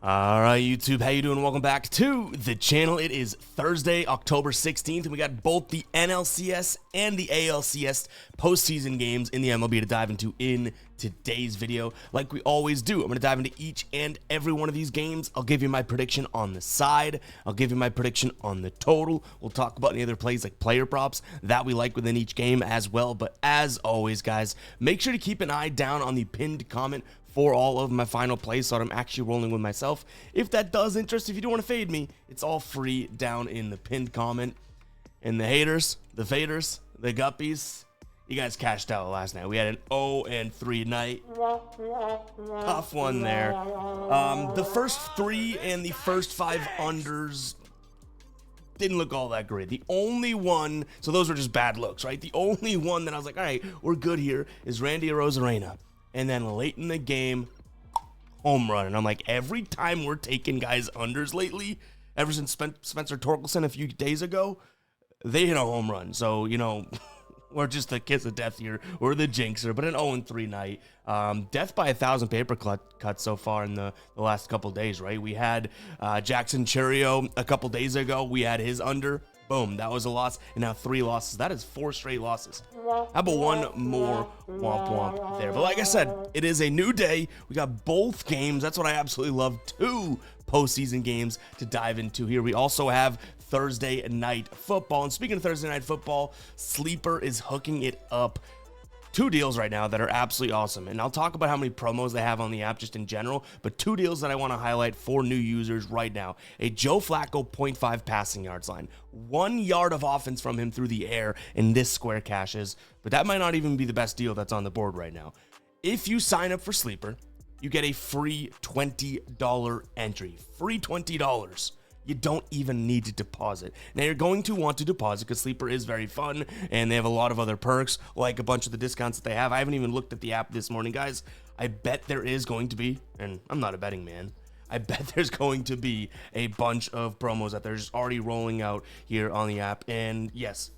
All right, YouTube, how you doing? Welcome back to the channel. It is Thursday, October 16th, and we got both the NLCS and the ALCS postseason games in the MLB to dive into in today's video. Like we always do, I'm going to dive into each and every one of these games. I'll give you my prediction on the side. I'll give you my prediction on the total. We'll talk about any other plays like player props that we like within each game as well. But as always, guys, make sure to keep an eye down on the pinned comment for all of my final plays so that I'm actually rolling with myself. If that does interest, if you don't want to fade me, it's all free down in the pinned comment. And the haters, the faders, the guppies, you guys cashed out last night. We had an 0-3 night. Tough one there. The first three and the first five unders didn't look all that great. The only one, so those were just bad looks, right? The only one that I was like, all right, we're good here is Randy Arozarena. And then late in the game, home run. And I'm like, every time we're taking guys unders lately, ever since Spencer Torkelson a few days ago, they hit a home run. So, you know, we're just the kiss of death here. We're the jinxer, but an 0-3 night. Death by 1,000 paper cuts so far in the last couple days, right? We had Jackson Churio a couple days ago. We had his under. Boom, that was a loss, and now 3 losses. That is 4 straight losses. How about one more womp womp there? But like I said, it is a new day. We got both games. That's what I absolutely love. 2 postseason games to dive into here. We also have Thursday night football. And speaking of Thursday night football, Sleeper is hooking it up. 2 deals right now that are absolutely awesome. And I'll talk about how many promos they have on the app just in general, but 2 deals that I want to highlight for new users right now. A Joe Flacco 0.5 passing yards line. 1 yard of offense from him through the air in this square cashes, but that might not even be the best deal that's on the board right now. If you sign up for Sleeper, you get a free $20 entry. Free $20. You don't even need to deposit. Now, you're going to want to deposit because Sleeper is very fun, and they have a lot of other perks, like a bunch of the discounts that they have. I haven't even looked at the app this morning, guys. I bet there is going to be, and I'm not a betting man, I bet there's going to be a bunch of promos that they're just already rolling out here on the app. And yes,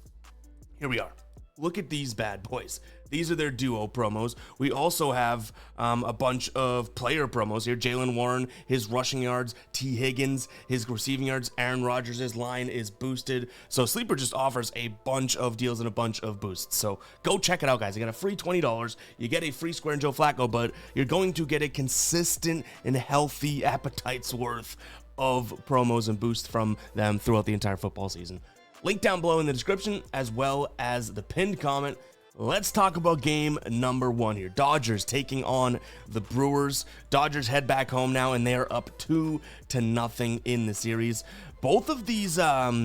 here we are. Look at these bad boys. These are their duo promos. We also have a bunch of player promos here. Jalen Warren, his rushing yards. T. Higgins, his receiving yards. Aaron Rodgers, his line is boosted. So Sleeper just offers a bunch of deals and a bunch of boosts. So go check it out, guys. You get a free $20. You get a free Square and Joe Flacco, but you're going to get a consistent and healthy appetite's worth of promos and boosts from them throughout the entire football season. Link down below in the description, as well as the pinned comment. Let's talk about game number 1 here. Dodgers taking on the Brewers. Dodgers head back home now, and they are up 2-0 in the series. Both of these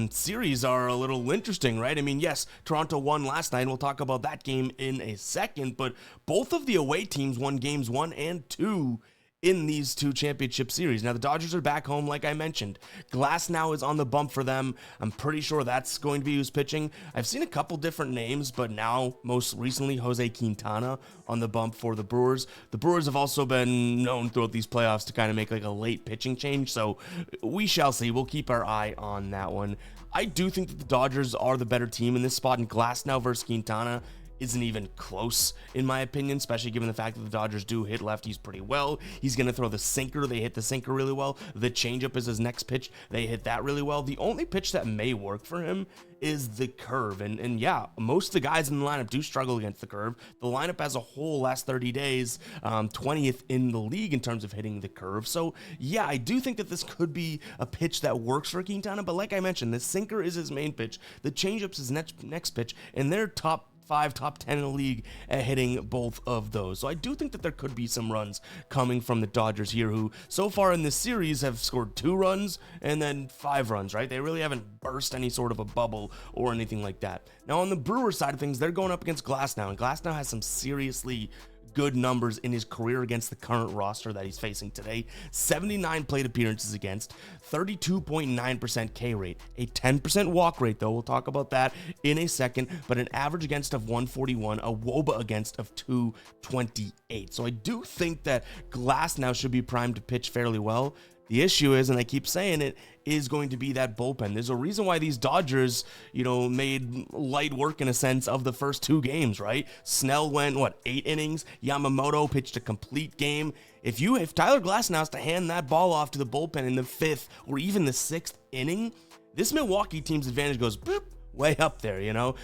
series are a little interesting, right? I mean, yes, Toronto won last night, and we'll talk about that game in a second, but both of the away teams won games 1 and 2 in these 2 championship series. Now, the Dodgers are back home, like I mentioned. Glass now is on the bump for them. I'm pretty sure that's going to be who's pitching. I've seen a couple different names, but now, most recently, Jose Quintana on the bump for the Brewers. The Brewers have also been known throughout these playoffs to kind of make like a late pitching change, so we shall see. We'll keep our eye on that one. I do think that the Dodgers are the better team in this spot, and Glass now versus Quintana isn't even close, in my opinion, especially given the fact that the Dodgers do hit lefties pretty well. He's going to throw the sinker. They hit the sinker really well. The changeup is his next pitch. They hit that really well. The only pitch that may work for him is the curve. And yeah, most of the guys in the lineup do struggle against the curve. The lineup as a whole last 30 days, 20th in the league in terms of hitting the curve. So yeah, I do think that this could be a pitch that works for Quintana. But like I mentioned, the sinker is his main pitch. The changeup's his next pitch, and they're top 5, top 10 in the league at hitting both of those. So I do think that there could be some runs coming from the Dodgers here, who so far in this series have scored 2 runs and then 5 runs, right? They really haven't burst any sort of a bubble or anything like that. Now, on the Brewers side of things, they're going up against Glass now, and Glass now has some seriously good numbers in his career against the current roster that he's facing today. 79 plate appearances against, 32.9% K rate, a 10% walk rate, though. We'll talk about that in a second, but an average against of 141, a WOBA against of 228. So I do think that Glass now should be primed to pitch fairly well. The issue is, and I keep saying it, is going to be that bullpen. There's a reason why these Dodgers, made light work in a sense of the first 2 games, right? Snell went, 8 innings? Yamamoto pitched a complete game. If Tyler Glasnow has to hand that ball off to the bullpen in the 5th or even the 6th inning, this Milwaukee team's advantage goes boop, way up there,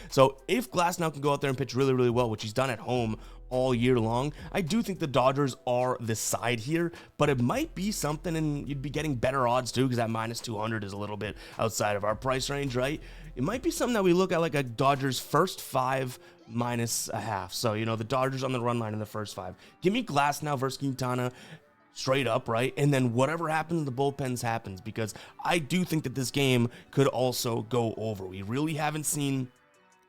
So if Glasnow can go out there and pitch really, really well, which he's done at home all year long, I do think the Dodgers are the side here, but it might be something, and you'd be getting better odds too, because that minus 200 is a little bit outside of our price range, right? It might be something that we look at like a Dodgers first 5 minus a half. So, the Dodgers on the run line in the first 5. Give me Glasnow versus Quintana straight up, right? And then whatever happens in the bullpens happens, because I do think that this game could also go over. We really haven't seen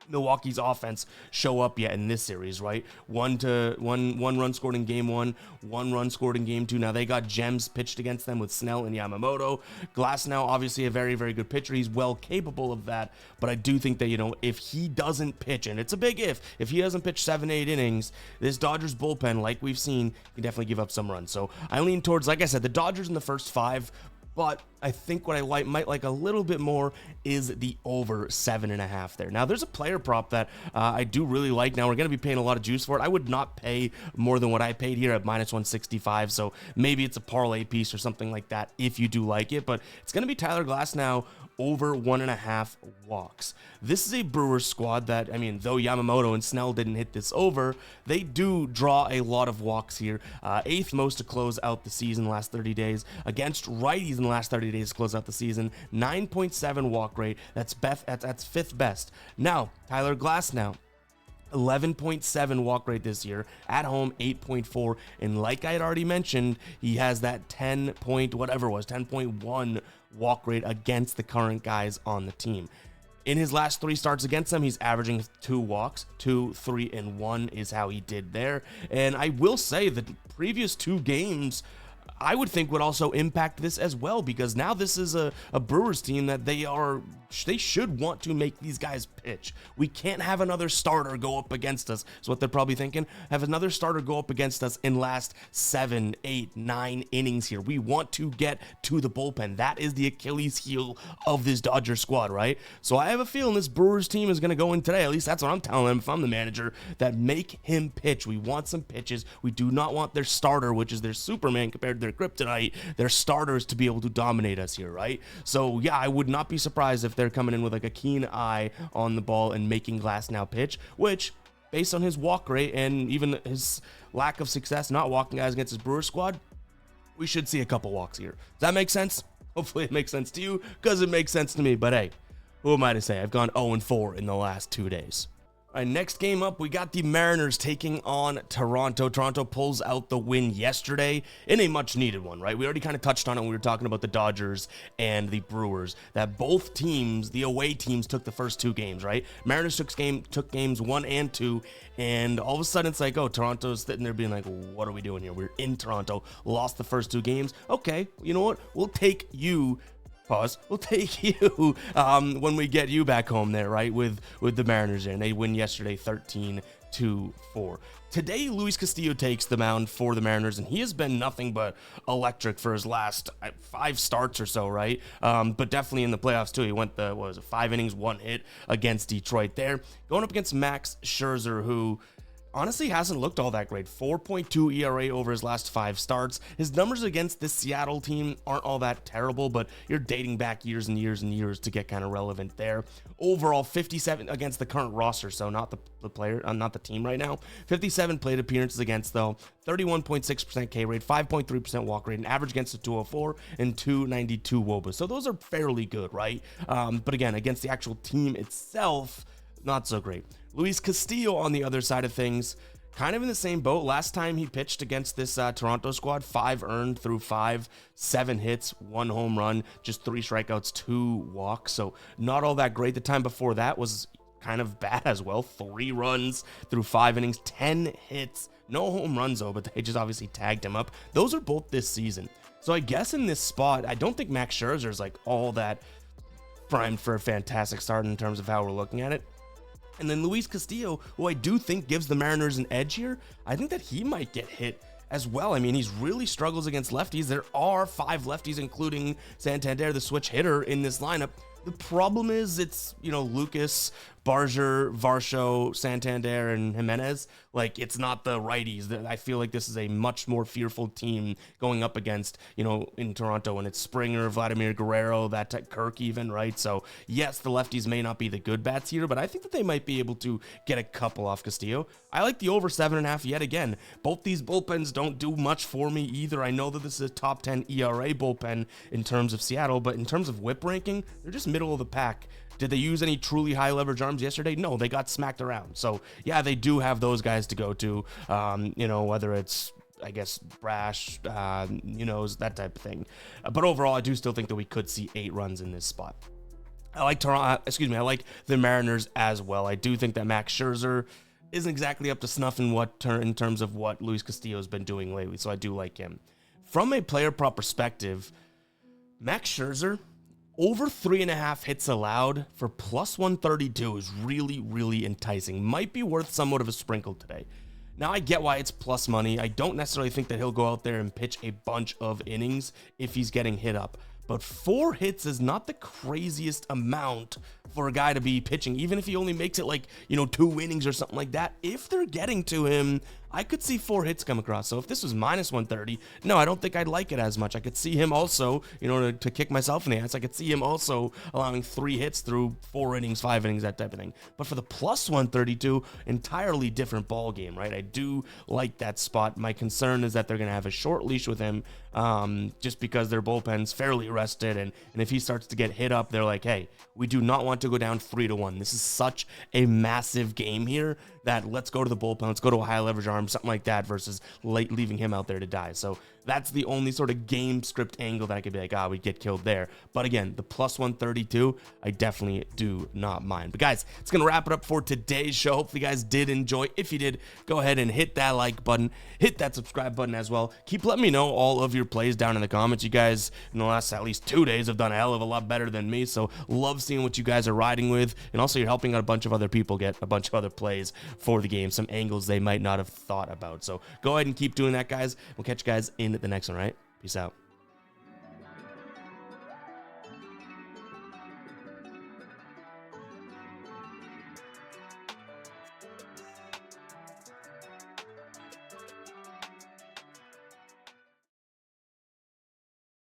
Milwaukee's offense show up yet in this series, right? One run scored in game 1, 1 run scored in game 2. Now they got gems pitched against them with Snell and Yamamoto. Glasnow, obviously a very, very good pitcher. He's well capable of that, but I do think that, if he doesn't pitch, and it's a big if he doesn't pitch 7-8 innings, this Dodgers bullpen, like we've seen, can definitely give up some runs. So I lean towards, like I said, the Dodgers in the first 5, but I think what I might like a little bit more is the over 7.5 there. Now, there's a player prop that I do really like. Now, we're going to be paying a lot of juice for it. I would not pay more than what I paid here at minus 165, so maybe it's a parlay piece or something like that if you do like it, but it's going to be Tyler Glasnow over 1.5 walks. This is a Brewers squad that, though Yamamoto and Snell didn't hit this over, they do draw a lot of walks here. 8th most to close out the season the last 30 days. Against righties in the last 30 days to close out the season. 9.7 walk rate. That's 5th best. Now, Tyler Glasnow, 11.7 walk rate this year, at home 8.4, and like I had already mentioned, he has that 10.1 walk rate against the current guys on the team. In his last 3 starts against them, he's averaging 2 walks. 2, 3, and 1 is how he did there. And I will say the previous 2 games, I would think would also impact this as well, because now this is a Brewers team that they should want to make these guys pitch. We can't have another starter go up against us, is what they're probably thinking. Have another starter go up against us in last 7, 8, 9 innings here. We want to get to the bullpen. That is the Achilles heel of this Dodger squad, right? So I have a feeling this Brewers team is going to go in today. At least that's what I'm telling them if I'm the manager, that make him pitch. We want some pitches. We do not want their starter, which is their Superman compared to their kryptonite, their starters, to be able to dominate us here, right? So yeah, I would not be surprised if they're coming in with like a keen eye on the ball and making Glasnow pitch, which, based on his walk rate and even his lack of success not walking guys against his Brewers squad, we should see a couple walks here. Does that make sense? Hopefully it makes sense to you, because it makes sense to me. But hey, who am I to say? I've gone 0-4 in the last 2 days. All right, next game up, we got the Mariners taking on Toronto. Toronto pulls out the win yesterday in a much-needed one, right? We already kind of touched on it when we were talking about the Dodgers and the Brewers, that both teams, the away teams, took the first 2 games, right? Mariners took games 1 and 2, and all of a sudden it's like, oh, Toronto's sitting there being like, what are we doing here? We're in Toronto, lost the first 2 games. Okay, you know what? We'll take you. We'll take you when we get you back home there, right, with the Mariners there. And they win yesterday 13-4. Today, Luis Castillo takes the mound for the Mariners, and he has been nothing but electric for his last 5 starts or so, right? But definitely in the playoffs, too. He went 5 innings, 1 hit against Detroit there. Going up against Max Scherzer, who honestly hasn't looked all that great. 4.2 ERA over his last 5 starts. His numbers against this Seattle team aren't all that terrible, but you're dating back years and years and years to get kind of relevant there. Overall, 57 against the current roster, so not the player, not the team right now. 57 plate appearances against, though. 31.6% K rate, 5.3% walk rate, an average against a 204 and 292 WOBA. So those are fairly good, right? But again, against the actual team itself, not so great. Luis Castillo on the other side of things, kind of in the same boat. Last time he pitched against this Toronto squad, 5 earned through 5, 7 hits, 1 home run, just 3 strikeouts, 2 walks. So not all that great. The time before that was kind of bad as well. 3 runs through 5 innings, 10 hits, no home runs though, but they just obviously tagged him up. Those are both this season. So I guess in this spot, I don't think Max Scherzer is like all that primed for a fantastic start in terms of how we're looking at it. And then Luis Castillo, who I do think gives the Mariners an edge here, I think that he might get hit as well. I mean, he's really struggles against lefties. There are 5 lefties, including Santander, the switch hitter in this lineup. The problem is it's, Lucas, Barger, Varsho, Santander, and Jimenez. Like, it's not the righties. I feel like this is a much more fearful team going up against, in Toronto, and it's Springer, Vladimir Guerrero, Kirk even, right? So, yes, the lefties may not be the good bats here, but I think that they might be able to get a couple off Castillo. I like the over 7.5 yet again. Both these bullpens don't do much for me either. I know that this is a top 10 ERA bullpen in terms of Seattle, but in terms of whip ranking, they're just middle of the pack. Did they use any truly high leverage arms yesterday? No, they got smacked around. So yeah, they do have those guys to go to, whether it's, I guess, Brash, that type of thing. But overall, I do still think that we could see 8 runs in this spot. I like I like the Mariners as well. I do think that Max Scherzer isn't exactly up to snuff in terms of what Luis Castillo's been doing lately. So I do like him. From a player prop perspective, Max Scherzer, over 3.5 hits allowed for plus 132 is really, really enticing. Might be worth somewhat of a sprinkle today. Now, I get why it's plus money. I don't necessarily think that he'll go out there and pitch a bunch of innings if he's getting hit up. But 4 hits is not the craziest amount for a guy to be pitching, even if he only makes it 2 innings or something like that. If they're getting to him, I could see 4 hits come across. So if this was minus 130, no, I don't think I'd like it as much. I could see him also, to kick myself in the ass, I could see him also allowing 3 hits through 4 innings, 5 innings, that type of thing. But for the plus 132, entirely different ball game, right? I do like that spot. My concern is that they're going to have a short leash with him, just because their bullpen's fairly rested. And if he starts to get hit up, they're like, hey, we do not want to go down 3-1. This is such a massive game here that let's go to the bullpen, let's go to a high leverage arm, something like that, versus leaving him out there to die. So that's the only sort of game script angle that I could be like, we get killed there. But again, the plus 132, I definitely do not mind. But guys, it's going to wrap it up for today's show. Hopefully you guys did enjoy. If you did, go ahead and hit that like button, hit that subscribe button as well. Keep letting me know all of your plays down in the comments. You guys, in the last at least 2 days, have done a hell of a lot better than me. So love seeing what you guys are riding with. And also you're helping out a bunch of other people get a bunch of other plays for the game, some angles they might not have thought about. So go ahead and keep doing that, guys. We'll catch you guys in the next one, right? Peace out.